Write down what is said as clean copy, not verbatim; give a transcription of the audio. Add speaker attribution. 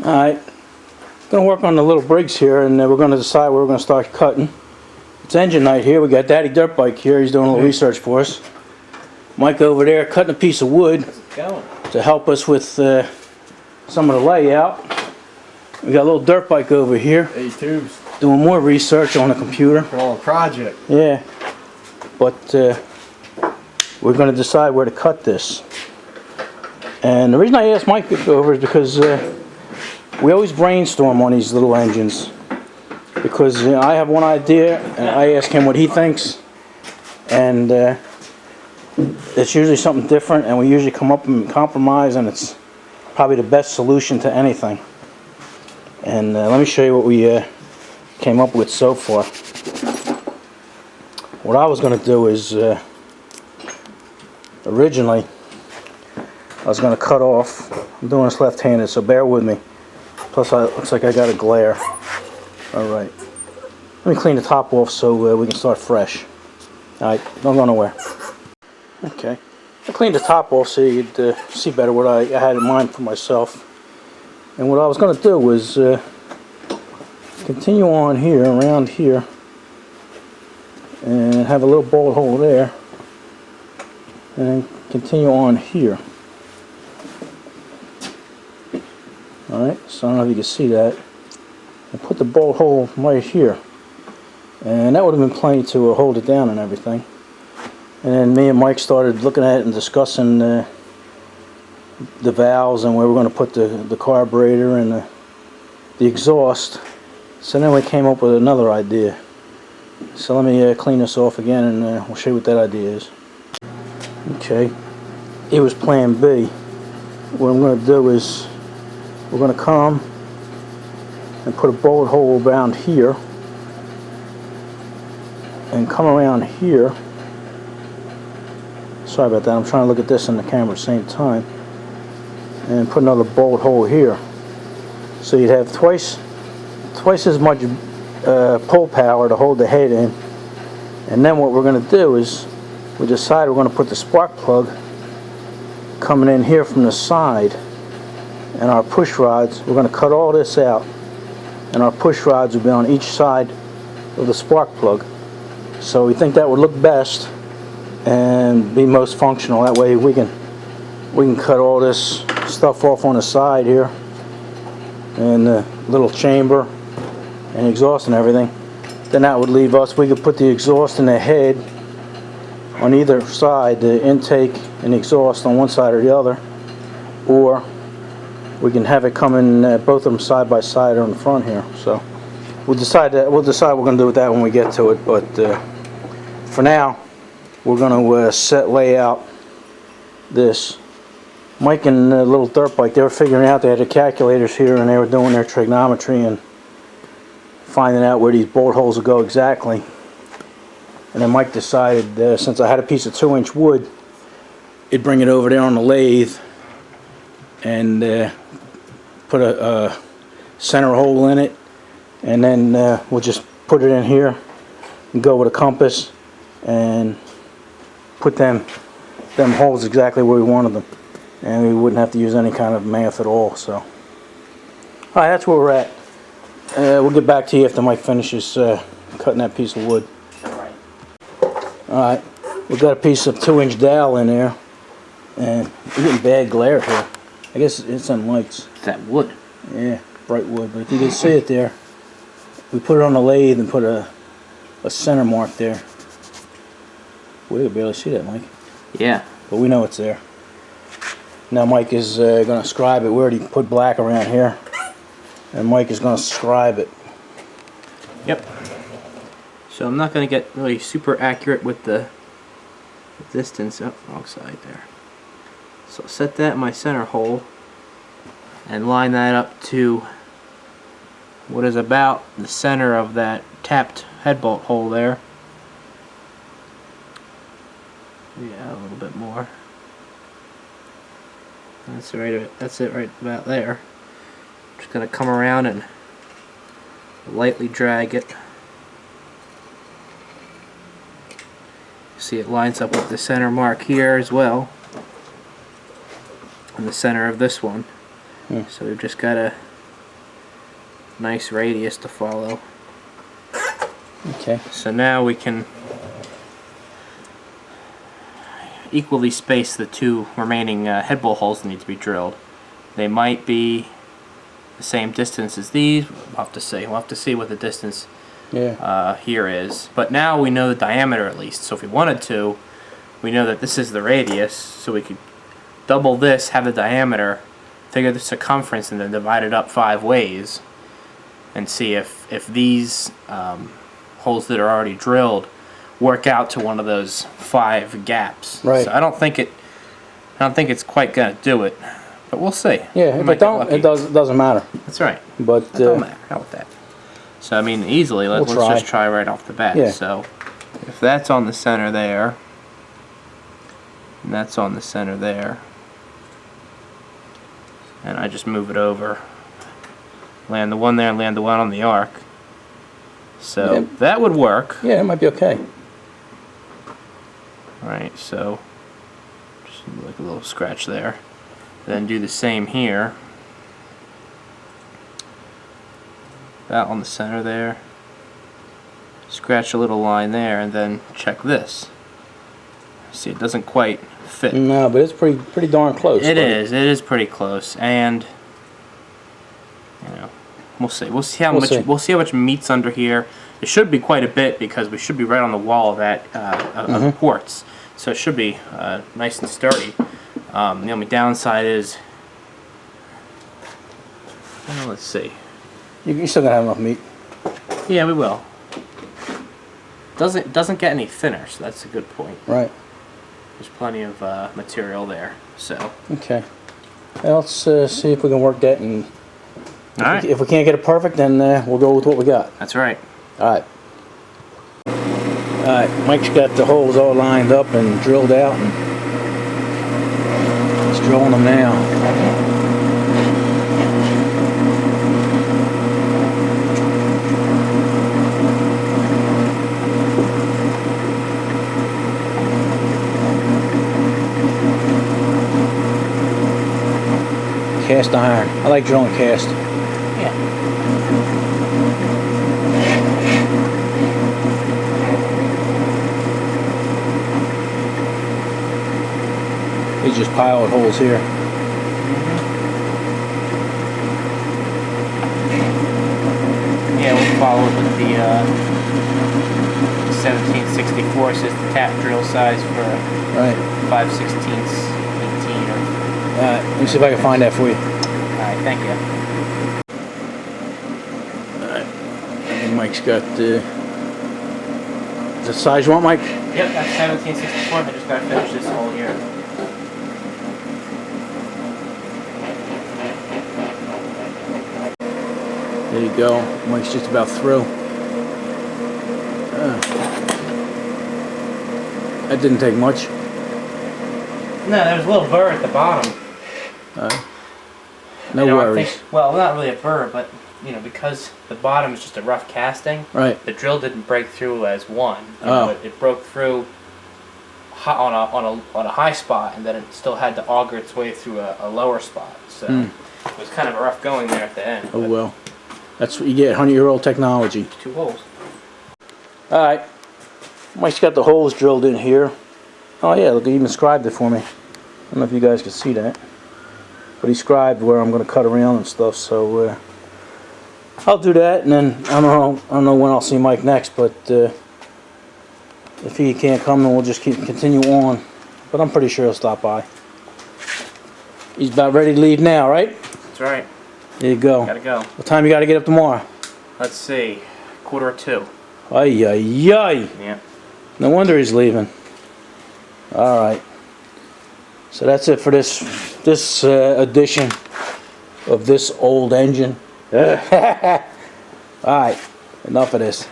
Speaker 1: Alright, going to work on the little Briggs here, and we're going to decide where we're going to start cutting. It's engine night here. We got Daddy Dirt Bike here. He's doing a little research for us. Mike over there cutting a piece of wood to help us with some of the layout. We got a little dirt bike over here.
Speaker 2: A2s.
Speaker 1: Doing more research on the computer.
Speaker 2: For all the project.
Speaker 1: Yeah, but we're going to decide where to cut this. And the reason I asked Mike to go over is because we always brainstorm on these little engines. Because I have one idea, and I ask him what he thinks, and it's usually something different, and we usually come up and compromise, and it's probably the best solution to anything. And let me show you what we came up with so far. What I was going to do is, originally, I was going to cut off. I'm doing this left-handed, so bear with me. Plus, it looks like I got a glare. Alright. Let me clean the top off so we can start fresh. Alright, don't go nowhere. Okay. I cleaned the top off so you'd see better what I had in mind for myself. And what I was going to do was continue on here, around here, and have a little bolt hole there, and then continue on here. Alright, so I don't know if you can see that. And put the bolt hole right here. And that would have been plenty to hold it down and everything. And then me and Mike started looking at it and discussing the valves and where we're going to put the carburetor and the exhaust. So then we came up with another idea. So let me clean this off again, and we'll show you what that idea is. Okay, it was plan B. What I'm going to do is we're going to come and put a bolt hole around here and come around here. Sorry about that, I'm trying to look at this in the camera at the same time. And put another bolt hole here. So you'd have twice as much pull power to hold the head in. And then what we're going to do is we decide we're going to put the spark plug coming in here from the side, and our push rods, we're going to cut all this out, and our push rods will be on each side of the spark plug. So we think that would look best and be most functional. That way we can cut all this stuff off on the side here, and the little chamber and exhaust and everything. Then that would leave us, we could put the exhaust in the head on either side, the intake and exhaust on one side or the other, or we can have it coming both of them side by side on the front here. So we'll decide what we're going to do with that when we get to it. But for now, we're going to lay out this. Mike and the little dirt bike, they were figuring out, they had the calculators here, and they were doing their trigonometry and finding out where these bolt holes will go exactly. And then Mike decided, since I had a piece of 2-inch wood, he'd bring it over there on the lathe and put a center hole in it, and then we'll just put it in here and go with a compass and put them holes exactly where we wanted them, and we wouldn't have to use any kind of math at all. So alright, that's where we're at. We'll get back to you after Mike finishes cutting that piece of wood. Alright, we've got a piece of 2-inch dowel in there, and we're getting bad glare here. I guess it's on lights.
Speaker 3: It's that wood.
Speaker 1: Yeah, bright wood. But if you can see it there, we put it on the lathe and put a center mark there. We can barely see that, Mike.
Speaker 3: Yeah.
Speaker 1: But we know it's there. Now Mike is going to scribe it. We already put black around here, and Mike is going to scribe it.
Speaker 3: Yep. So I'm not going to get really super accurate with the distance. Oh, wrong side there. So I'll set that in my center hole and line that up to what is about the center of that tapped head bolt hole there. Yeah, a little bit more. That's it right about there. Just gonna come around and lightly drag it. See, it lines up with the center mark here as well, in the center of this one. So we've just got to nice radius to follow.
Speaker 1: Okay.
Speaker 3: So now we can equally space the two remaining head bolt holes that need to be drilled. They might be the same distance as these. We'll have to see. We'll have to see what the distance here is. But now we know the diameter at least. So if we wanted to, we know that this is the radius. So we could double this, have the diameter, figure the circumference, and then divide it up 5 ways, and see if these holes that are already drilled work out to one of those 5 gaps.
Speaker 1: Right.
Speaker 3: So I don't think it's quite gonna do it, but we'll see.
Speaker 1: Yeah, if it don't, it doesn't matter.
Speaker 3: That's right.
Speaker 1: But
Speaker 3: It don't matter. How about that? So I mean, easily. Let's just try right off the bat.
Speaker 1: Yeah.
Speaker 3: So if that's on the center there, and that's on the center there, and I just move it over, land the one there, land the one on the arc. So that would work.
Speaker 1: Yeah, it might be okay.
Speaker 3: Right, so just like a little scratch there. Then do the same here. That on the center there. Scratch a little line there, and then check this. See, it doesn't quite fit.
Speaker 1: No, but it's pretty darn close.
Speaker 3: It is pretty close, and you know, we'll see. We'll see how much meat's under here. It should be quite a bit because we should be right on the wall of that of the ports, so it should be nice and sturdy. The only downside is, well, let's see.
Speaker 1: You're still gonna have enough meat.
Speaker 3: Yeah, we will. Doesn't get any thinner, so that's a good point.
Speaker 1: Right.
Speaker 3: There's plenty of material there. So.
Speaker 1: Okay. Well, let's see if we can work that, and if we can't get it perfect, then we'll go with what we got.
Speaker 3: That's right.
Speaker 1: All right. All right. Mike's got the holes all lined up and drilled out, and he's drilling them now. Cast iron. I like drilling cast.
Speaker 3: Yeah.
Speaker 1: These just pilot holes here.
Speaker 3: Yeah, we'll follow it with the 1764 says the tap drill size for
Speaker 1: Right.
Speaker 3: 5/16 18 or.
Speaker 1: Let me see if I can find that for you.
Speaker 3: Alright, thank you.
Speaker 1: Alright. And Mike's got the size you want, Mike?
Speaker 3: Yep, that's 1764. I just gotta finish this hole here.
Speaker 1: There you go. Mike's just about through. That didn't take much.
Speaker 3: No, there was a little burr at the bottom.
Speaker 1: No worries.
Speaker 3: Well, not really a burr, but you know, because the bottom is just a rough casting.
Speaker 1: Right.
Speaker 3: The drill didn't break through as one. You
Speaker 1: Oh.
Speaker 3: know, it broke through on a high spot, and then it still had to auger its way through a lower spot. So it was kind of a rough going there at the end.
Speaker 1: Oh well. That's what you get. 100-year-old technology.
Speaker 3: 2 holes.
Speaker 1: All right. Mike's got the holes drilled in here. Oh yeah, look, he even scribed it for me. I don't know if you guys can see that, but he scribed where I'm going to cut around and stuff. So I'll do that, and then I don't know when I'll see Mike next, but if he can't come, then we'll just continue on. But I'm pretty sure he'll stop by. He's about ready to leave now, right?
Speaker 3: That's right.
Speaker 1: There you go.
Speaker 3: Gotta go.
Speaker 1: What time you got to get up tomorrow?
Speaker 3: Let's see. 1:45.
Speaker 1: Ay, ay, ay.
Speaker 3: Yeah.
Speaker 1: No wonder he's leaving. All right. So that's it for this edition of this old engine. All right. Enough of this.